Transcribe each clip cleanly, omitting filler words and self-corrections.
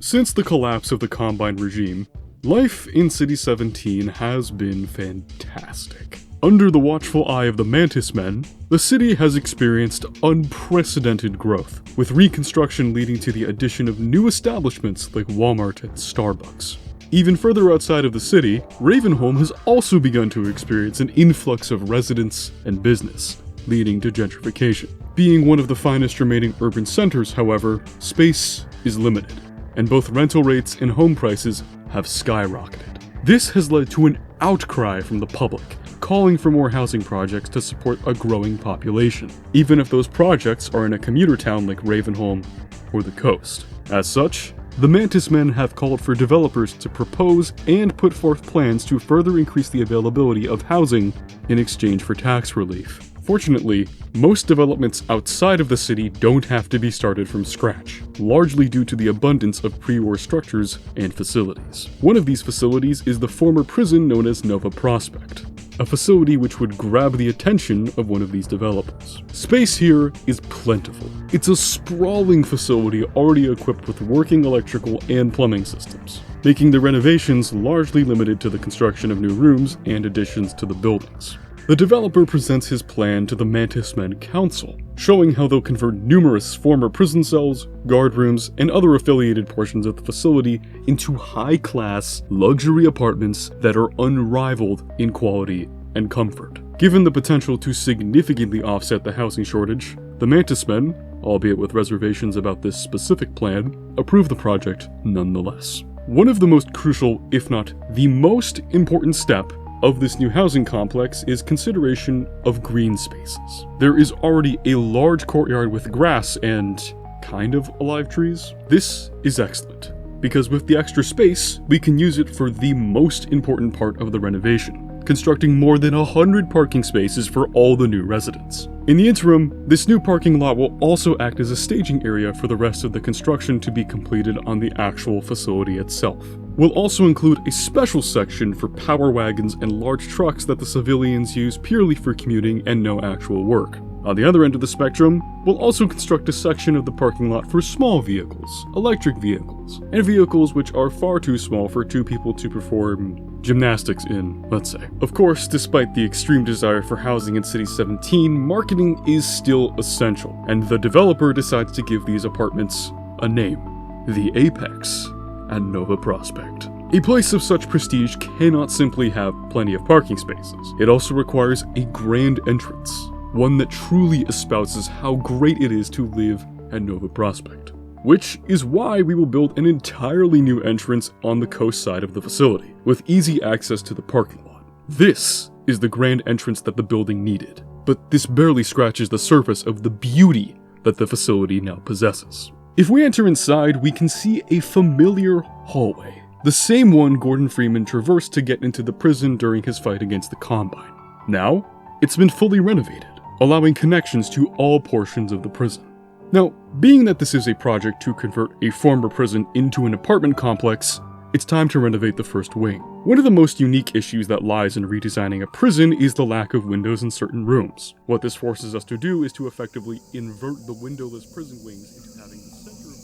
Since the collapse of the Combine regime, life in City 17 has been fantastic. Under the watchful eye of the Mantis Men, the city has experienced unprecedented growth, with reconstruction leading to the addition of new establishments like Walmart and Starbucks. Even further outside of the city, Ravenholm has also begun to experience an influx of residents and business, leading to gentrification. Being one of the finest remaining urban centers, however, space is limited, and both rental rates and home prices have skyrocketed. This has led to an outcry from the public, calling for more housing projects to support a growing population, even if those projects are in a commuter town like Ravenholm or the coast. As such, the Mantis Men have called for developers to propose and put forth plans to further increase the availability of housing in exchange for tax relief. Fortunately, most developments outside of the city don't have to be started from scratch, largely due to the abundance of pre-war structures and facilities. One of these facilities is the former prison known as Nova Prospekt, a facility which would grab the attention of one of these developers. Space here is plentiful. It's a sprawling facility already equipped with working electrical and plumbing systems, making the renovations largely limited to the construction of new rooms and additions to the buildings. The developer presents his plan to the Mantis Men Council, showing how they'll convert numerous former prison cells, guard rooms, and other affiliated portions of the facility into high-class, luxury apartments that are unrivaled in quality and comfort. Given the potential to significantly offset the housing shortage, the Mantis Men, albeit with reservations about this specific plan, approve the project nonetheless. One of the most crucial, if not the most important step of this new housing complex is consideration of green spaces. There is already a large courtyard with grass and kind of alive trees. This is excellent, because with the extra space, we can use it for the most important part of the renovation, constructing more than 100 parking spaces for all the new residents. In the interim, this new parking lot will also act as a staging area for the rest of the construction to be completed on the actual facility itself. We'll also include a special section for power wagons and large trucks that the civilians use purely for commuting and no actual work. On the other end of the spectrum, we'll also construct a section of the parking lot for small vehicles, electric vehicles, and vehicles which are far too small for two people to perform gymnastics in, let's say. Of course, despite the extreme desire for housing in City 17, marketing is still essential, and the developer decides to give these apartments a name: the Apex and Nova Prospekt. A place of such prestige cannot simply have plenty of parking spaces. It also requires a grand entrance, one that truly espouses how great it is to live at Nova Prospekt. Which is why we will build an entirely new entrance on the coast side of the facility, with easy access to the parking lot. This is the grand entrance that the building needed, but this barely scratches the surface of the beauty that the facility now possesses. If we enter inside, we can see a familiar hallway, the same one Gordon Freeman traversed to get into the prison during his fight against the Combine. Now, it's been fully renovated, allowing connections to all portions of the prison. Now, being that this is a project to convert a former prison into an apartment complex, it's time to renovate the first wing. One of the most unique issues that lies in redesigning a prison is the lack of windows in certain rooms. What this forces us to do is to effectively invert the windowless prison wings into having the center of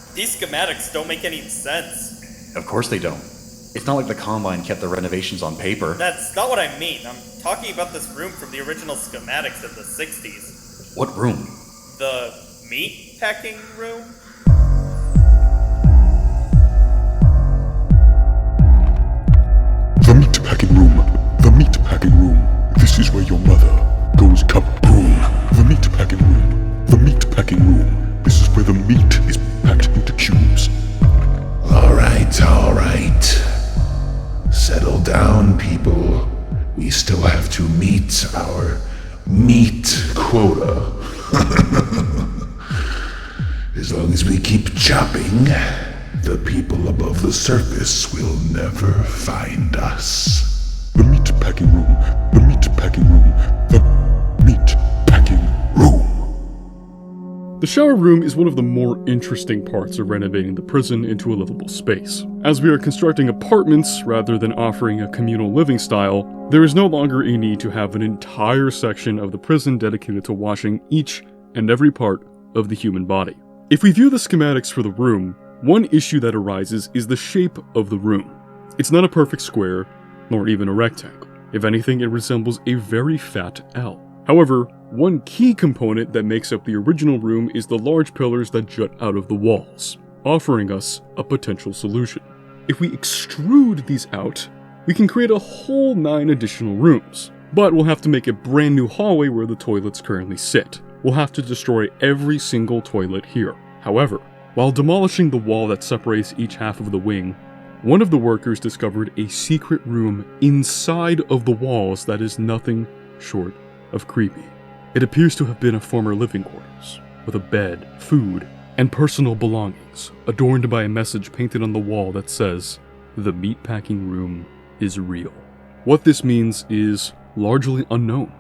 the... These schematics don't make any sense. Of course they don't. It's not like the Combine kept the renovations on paper. That's not what I mean. I'm talking about this room from the original schematics of the 60s. What room? The meatpacking room? The meatpacking room. The meatpacking room. This is where your mother goes kaboom. The meatpacking room. The meatpacking room. This is where the meat is packed into cubes. All right. Settle down, people. We still have to meet our meat quota. As long as we keep chopping, the people above the surface will never find us. The meatpacking room. The meatpacking room. The meatpacking room. The shower room is one of the more interesting parts of renovating the prison into a livable space. As we are constructing apartments rather than offering a communal living style, there is no longer a need to have an entire section of the prison dedicated to washing each and every part of the human body. If we view the schematics for the room, one issue that arises is the shape of the room. It's not a perfect square, nor even a rectangle. If anything, it resembles a very fat L. However, one key component that makes up the original room is the large pillars that jut out of the walls, offering us a potential solution. If we extrude these out, we can create a whole 9 additional rooms, but we'll have to make a brand new hallway where the toilets currently sit. We'll have to destroy every single toilet here. However, while demolishing the wall that separates each half of the wing, one of the workers discovered a secret room inside of the walls that is nothing short of creepy. It appears to have been a former living quarters, with a bed, food, and personal belongings, adorned by a message painted on the wall that says, "The meatpacking room is real." What this means is largely unknown.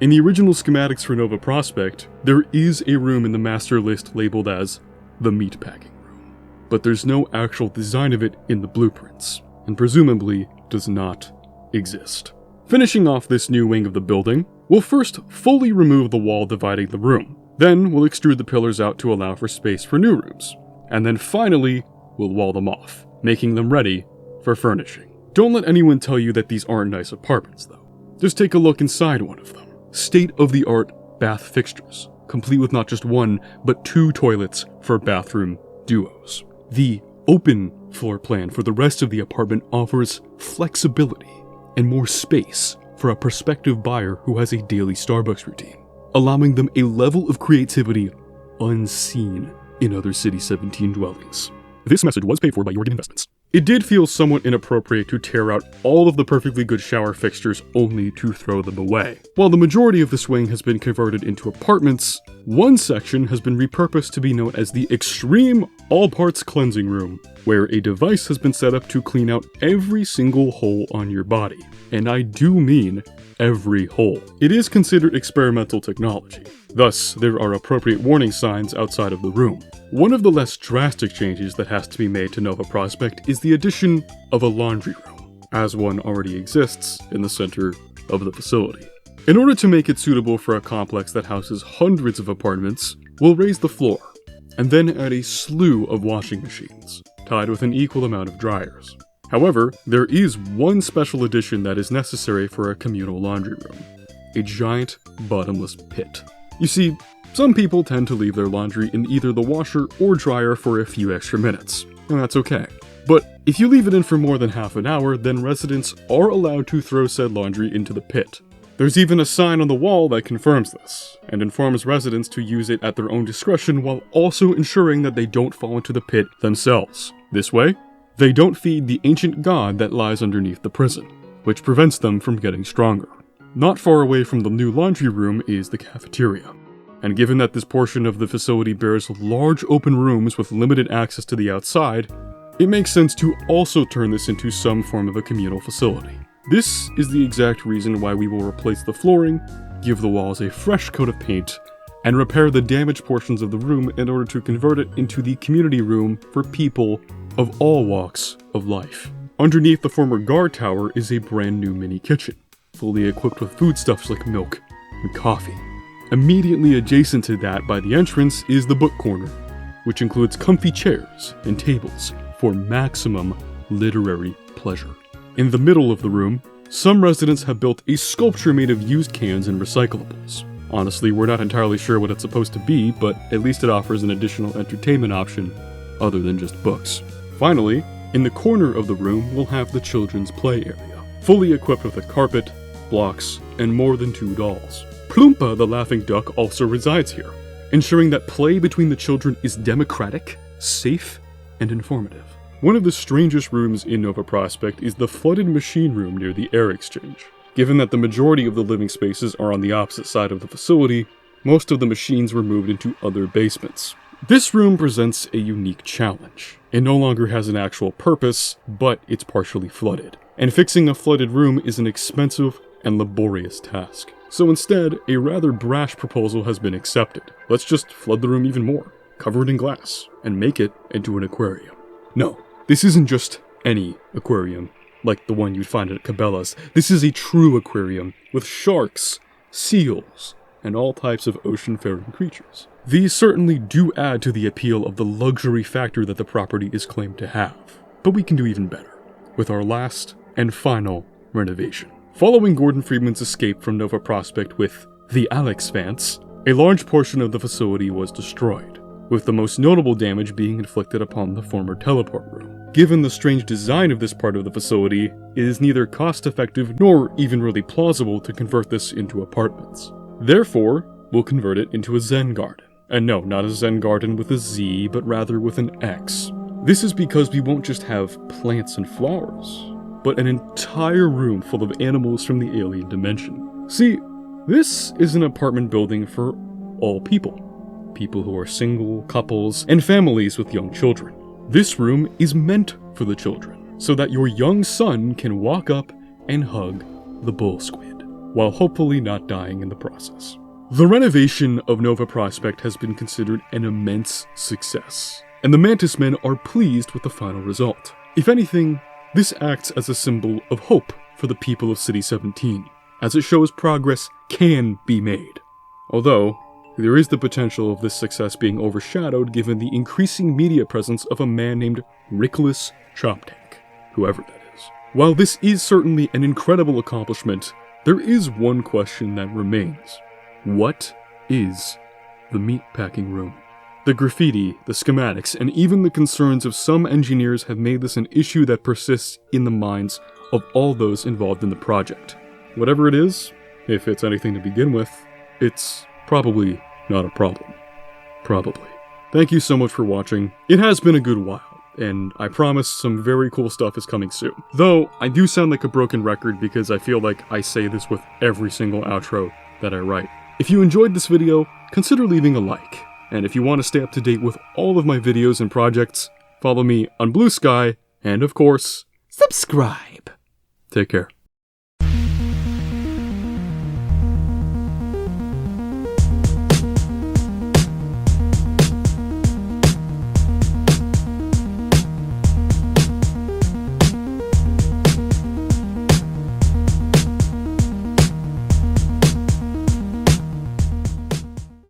In the original schematics for Nova Prospekt, there is a room in the master list labeled as the meatpacking room, but there's no actual design of it in the blueprints, and presumably does not exist. Finishing off this new wing of the building, we'll first fully remove the wall dividing the room. Then we'll extrude the pillars out to allow for space for new rooms. And then finally, we'll wall them off, making them ready for furnishing. Don't let anyone tell you that these aren't nice apartments though. Just take a look inside one of them. State-of-the-art bath fixtures, complete with not just 1, but 2 toilets for bathroom duos. The open floor plan for the rest of the apartment offers flexibility and more space for a prospective buyer who has a daily Starbucks routine, allowing them a level of creativity unseen in other City 17 dwellings. This message was paid for by your game investments. It did feel somewhat inappropriate to tear out all of the perfectly good shower fixtures only to throw them away. While the majority of this wing has been converted into apartments, one section has been repurposed to be known as the Extreme All Parts Cleansing Room, where a device has been set up to clean out every single hole on your body. And I do mean every hole. It is considered experimental technology. Thus, there are appropriate warning signs outside of the room. One of the less drastic changes that has to be made to Nova Prospekt is the addition of a laundry room, as one already exists in the center of the facility. In order to make it suitable for a complex that houses hundreds of apartments, we'll raise the floor, and then add a slew of washing machines, tied with an equal amount of dryers. However, there is one special addition that is necessary for a communal laundry room: a giant bottomless pit. You see, some people tend to leave their laundry in either the washer or dryer for a few extra minutes, and that's okay. But if you leave it in for more than half an hour, then residents are allowed to throw said laundry into the pit. There's even a sign on the wall that confirms this, and informs residents to use it at their own discretion while also ensuring that they don't fall into the pit themselves. This way, they don't feed the ancient god that lies underneath the prison, which prevents them from getting stronger. Not far away from the new laundry room is the cafeteria, and given that this portion of the facility bears large open rooms with limited access to the outside, it makes sense to also turn this into some form of a communal facility. This is the exact reason why we will replace the flooring, give the walls a fresh coat of paint, and repair the damaged portions of the room in order to convert it into the community room for people of all walks of life. Underneath the former guard tower is a brand new mini kitchen, fully equipped with foodstuffs like milk and coffee. Immediately adjacent to that by the entrance is the book corner, which includes comfy chairs and tables for maximum literary pleasure. In the middle of the room, some residents have built a sculpture made of used cans and recyclables. Honestly, we're not entirely sure what it's supposed to be, but at least it offers an additional entertainment option other than just books. Finally, in the corner of the room, we'll have the children's play area, fully equipped with a carpet, blocks, and more than 2 dolls. Plumpa the laughing duck also resides here, ensuring that play between the children is democratic, safe, and informative. One of the strangest rooms in Nova Prospekt is the flooded machine room near the air exchange. Given that the majority of the living spaces are on the opposite side of the facility, most of the machines were moved into other basements. This room presents a unique challenge. It no longer has an actual purpose, but it's partially flooded. And fixing a flooded room is an expensive and laborious task. So instead, a rather brash proposal has been accepted. Let's just flood the room even more, cover it in glass, and make it into an aquarium. No, this isn't just any aquarium, like the one you'd find at Cabela's. This is a true aquarium with sharks, seals, and all types of ocean-faring creatures. These certainly do add to the appeal of the luxury factor that the property is claimed to have, but we can do even better with our last and final renovation. Following Gordon Freeman's escape from Nova Prospekt with the Alyx Vance, a large portion of the facility was destroyed, with the most notable damage being inflicted upon the former teleport room. Given the strange design of this part of the facility, it is neither cost-effective nor even really plausible to convert this into apartments. Therefore, we'll convert it into a Zen garden. And no, not a Zen garden with a Z, but rather with an X. This is because we won't just have plants and flowers, but an entire room full of animals from the alien dimension. See, this is an apartment building for all people. People who are single, couples, and families with young children. This room is meant for the children, so that your young son can walk up and hug the bull squid, while hopefully not dying in the process. The renovation of Nova Prospekt has been considered an immense success, and the Mantis Men are pleased with the final result. If anything, this acts as a symbol of hope for the people of City 17, as it shows progress can be made. Although, there is the potential of this success being overshadowed given the increasing media presence of a man named Rickless Choptank, whoever that is. While this is certainly an incredible accomplishment, there is one question that remains. What is the meatpacking room? The graffiti, the schematics, and even the concerns of some engineers have made this an issue that persists in the minds of all those involved in the project. Whatever it is, if it's anything to begin with, it's probably not a problem. Probably. Thank you so much for watching. It has been a good while, and I promise some very cool stuff is coming soon. Though, I do sound like a broken record because I feel like I say this with every single outro that I write. If you enjoyed this video, consider leaving a like, and if you want to stay up to date with all of my videos and projects, follow me on Blue Sky, and of course, subscribe. Take care.